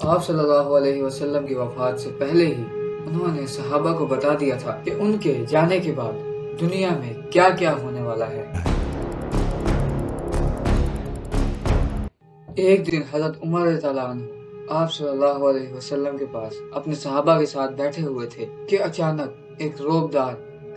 آپ صلی اللہ علیہ وسلم کی وفات سے پہلے ہی انہوں نے صحابہ کو بتا دیا تھا کہ ان کے جانے کے بعد دنیا میں کیا کیا ہونے والا ہے۔ ایک دن حضرت عمر رضی اللہ عنہ آپ صلی اللہ علیہ وسلم کے پاس اپنے صحابہ کے ساتھ بیٹھے ہوئے تھے کہ اچانک ایک روبدار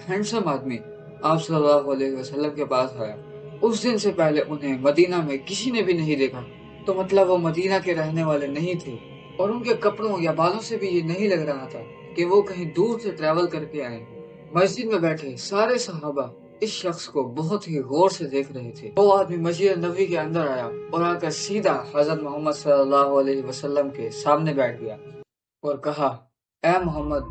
ہینڈسم آدمی آپ صلی اللہ علیہ وسلم کے پاس آیا۔ اس دن سے پہلے انہیں مدینہ میں کسی نے بھی نہیں دیکھا، تو مطلب وہ مدینہ کے رہنے والے نہیں تھے، اور ان کے کپڑوں یا بالوں سے بھی یہ نہیں لگ رہا تھا کہ وہ کہیں دور سے ٹریول کر کے آئے۔ مسجد میں بیٹھے سارے صحابہ اس شخص کو بہت ہی غور سے دیکھ رہے تھے۔ وہ آدمی مسجد نبوی کے اندر آیا اور آ کر سیدھا حضرت محمد صلی اللہ علیہ وسلم کے سامنے بیٹھ گیا اور کہا، اے محمد،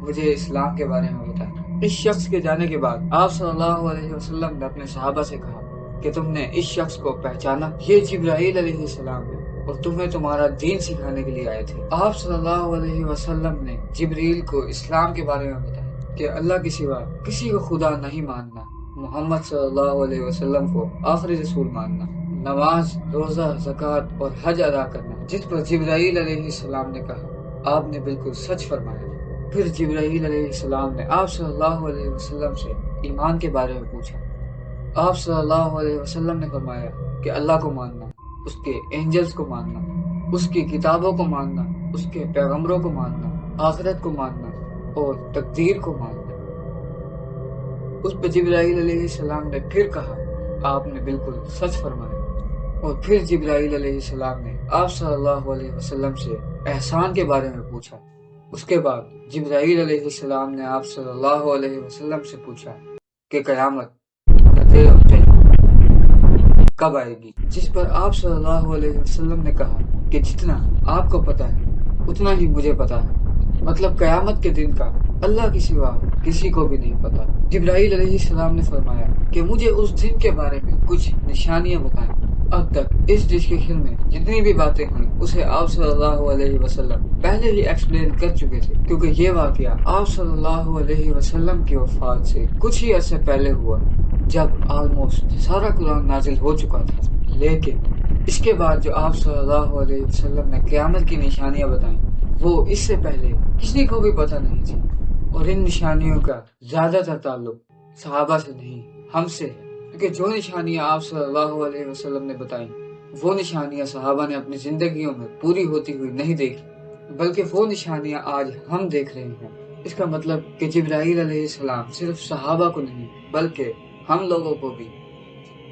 مجھے اسلام کے بارے میں بتا۔ اس شخص کے جانے کے بعد آپ صلی اللہ علیہ وسلم نے اپنے صحابہ سے کہا کہ تم نے اس شخص کو پہچانا؟ یہ جبرائیل علیہ السلام ہے اور تمہیں تمہارا دین سکھانے کے لیے آئے تھے۔ آپ صلی اللہ علیہ وسلم نے جبرائیل کو اسلام کے بارے میں بتایا کہ اللہ کے سوا کسی کو خدا نہیں ماننا، محمد صلی اللہ علیہ وسلم کو آخری رسول ماننا، نماز، روزہ، زکوٰۃ اور حج ادا کرنا، جس پر جبرائیل علیہ السلام نے کہا، آپ نے بالکل سچ فرمایا۔ پھر جبرائیل علیہ السلام نے آپ صلی اللہ علیہ وسلم سے ایمان کے بارے میں پوچھا۔ آپ صلی اللہ علیہ وسلم نے فرمایا کہ اللہ کو ماننا، اس کے اینجلز کو ماننا، اس کی کتابوں کو ماننا، اس کے پیغمبروں کو ماننا، آخرت کو ماننا اور تقدیر کو ماننا۔ اس پہ جبرائیل علیہ السلام نے پھر کہا، آپ نے بالکل سچ فرمایا۔ اور پھر جبرائیل علیہ السلام نے آپ صلی اللہ علیہ وسلم سے احسان کے بارے میں پوچھا۔ اس کے بعد جبرائیل علیہ السلام نے آپ صلی اللہ علیہ وسلم سے پوچھا کہ قیامت کب آئے گی؟ جس پر آپ صلی اللہ علیہ وسلم نے کہا کہ جتنا آپ کو پتا ہے اتنا ہی مجھے پتا ہے، مطلب قیامت کے دن کا اللہ کے سوا کسی کو بھی نہیں پتا۔ جبرائیل علیہ السلام نے فرمایا کہ مجھے اس دن کے بارے میں کچھ نشانیاں بتائیں۔ اب تک اس ڈسکشن میں جتنی بھی باتیں ہوئیں اسے آپ صلی اللہ علیہ وسلم پہلے ہی ایکسپلین کر چکے تھے، کیونکہ یہ واقعہ آپ صلی اللہ علیہ وسلم کی وفات سے کچھ ہی عرصے پہلے ہوا، جب آلموسٹ سارا قرآن نازل ہو چکا تھا۔ لیکن اس کے بعد جو آپ صلی اللہ علیہ وسلم نے قیامت کی نشانیاں بتائیں وہ اس سے پہلے کسی کو بھی پتہ نہیں تھی، اور ان نشانیوں کا زیادہ تر تعلق صحابہ سے نہیں، ہم سے ہے، کیونکہ جو نشانیاں آپ صلی اللہ علیہ وسلم نے بتائیں وہ نشانیاں صحابہ نے اپنی زندگیوں میں پوری ہوتی ہوئی نہیں دیکھی، بلکہ وہ نشانیاں آج ہم دیکھ رہے ہیں۔ اس کا مطلب کہ جبرائیل علیہ السلام صرف صحابہ کو نہیں بلکہ ہم لوگوں کو بھی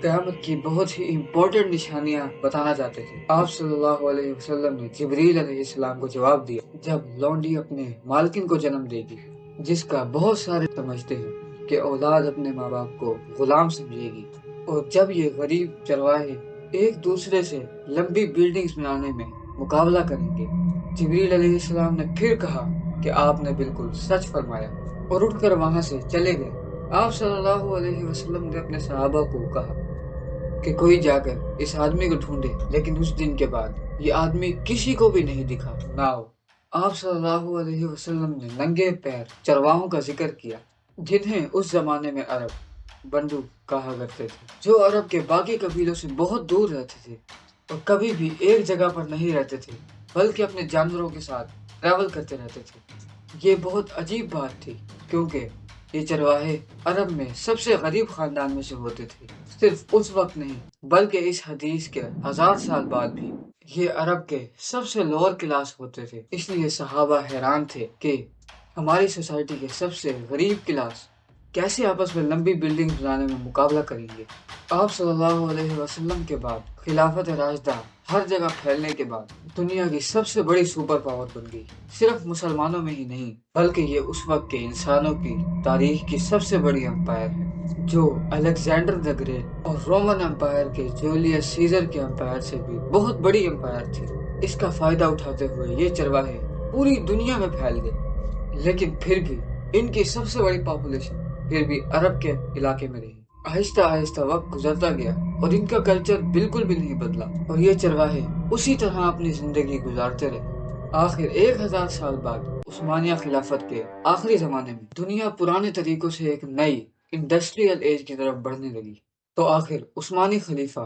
قیامت کی بہت ہی امپورٹنٹ نشانیاں بتانا چاہتے تھے۔ آپ صلی اللہ علیہ وسلم نے جبرائیل علیہ السلام کو جواب دیا، جب لونڈی اپنے مالکن کو جنم دے گی، جس کا بہت سارے سمجھتے ہیں کہ اولاد اپنے ماں باپ کو غلام سمجھے گی، اور جب یہ غریب چرواہے ایک دوسرے سے لمبی بلڈنگز بنانے میں مقابلہ کریں گے۔ جبرائیل علیہ السلام نے پھر کہا کہ آپ نے بالکل سچ فرمایا، اور اٹھ کر وہاں سے چلے گئے۔ آپ صلی اللہ علیہ وسلم نے اپنے صحابہ کو کہا کہ کوئی جا کر اس آدمی کو ڈھونڈے، لیکن اس دن کے بعد یہ آدمی کسی کو بھی نہیں دکھا۔ ناؤ آپ صلی اللہ علیہ وسلم نے ننگے پیر چرواہوں کا ذکر کیا، جنہیں اس زمانے میں عرب بنڈو کہا کرتے تھے، جو عرب کے باقی قبیلوں سے بہت دور رہتے تھے اور کبھی بھی ایک جگہ پر نہیں رہتے تھے بلکہ اپنے جانوروں کے ساتھ ٹریول کرتے رہتے تھے۔ یہ بہت عجیب بات تھی، کیونکہ یہ چرواہے عرب میں سب سے غریب خاندان میں سے ہوتے تھے۔ صرف اس وقت نہیں بلکہ اس حدیث کے 1000 سال بعد بھی یہ عرب کے سب سے لوور کلاس ہوتے تھے۔ اس لیے صحابہ حیران تھے کہ ہماری سوسائٹی کے سب سے غریب کلاس کیسے آپس میں لمبی بلڈنگ بنانے میں مقابلہ کریں گے۔ آپ صلی اللہ علیہ وسلم کے بعد خلافت راشدہ ہر جگہ پھیلنے کے بعد دنیا کی سب سے بڑی سپر پاور بن گئی۔ صرف مسلمانوں میں ہی نہیں بلکہ یہ اس وقت کے انسانوں کی تاریخ کی سب سے بڑی امپائر ہے، جو الیگزینڈر دی گریٹ اور رومن امپائر کے جولیس سیزر کے امپائر سے بھی بہت بڑی امپائر تھی۔ اس کا فائدہ اٹھاتے ہوئے یہ چرواہے پوری دنیا میں پھیل گئے، لیکن پھر بھی ان کی سب سے بڑی پاپولیشن پھر بھی عرب کے علاقے میں رہی۔ آہستہ آہستہ وقت گزرتا گیا اور ان کا کلچر بالکل بھی نہیں بدلا، اور یہ چرواہے اسی طرح اپنی زندگی گزارتے رہے۔ آخر 1000 سال بعد عثمانیہ خلافت کے آخری زمانے میں دنیا پرانے طریقوں سے ایک نئی انڈسٹریل ایج کی طرف بڑھنے لگی، تو آخر عثمانی خلیفہ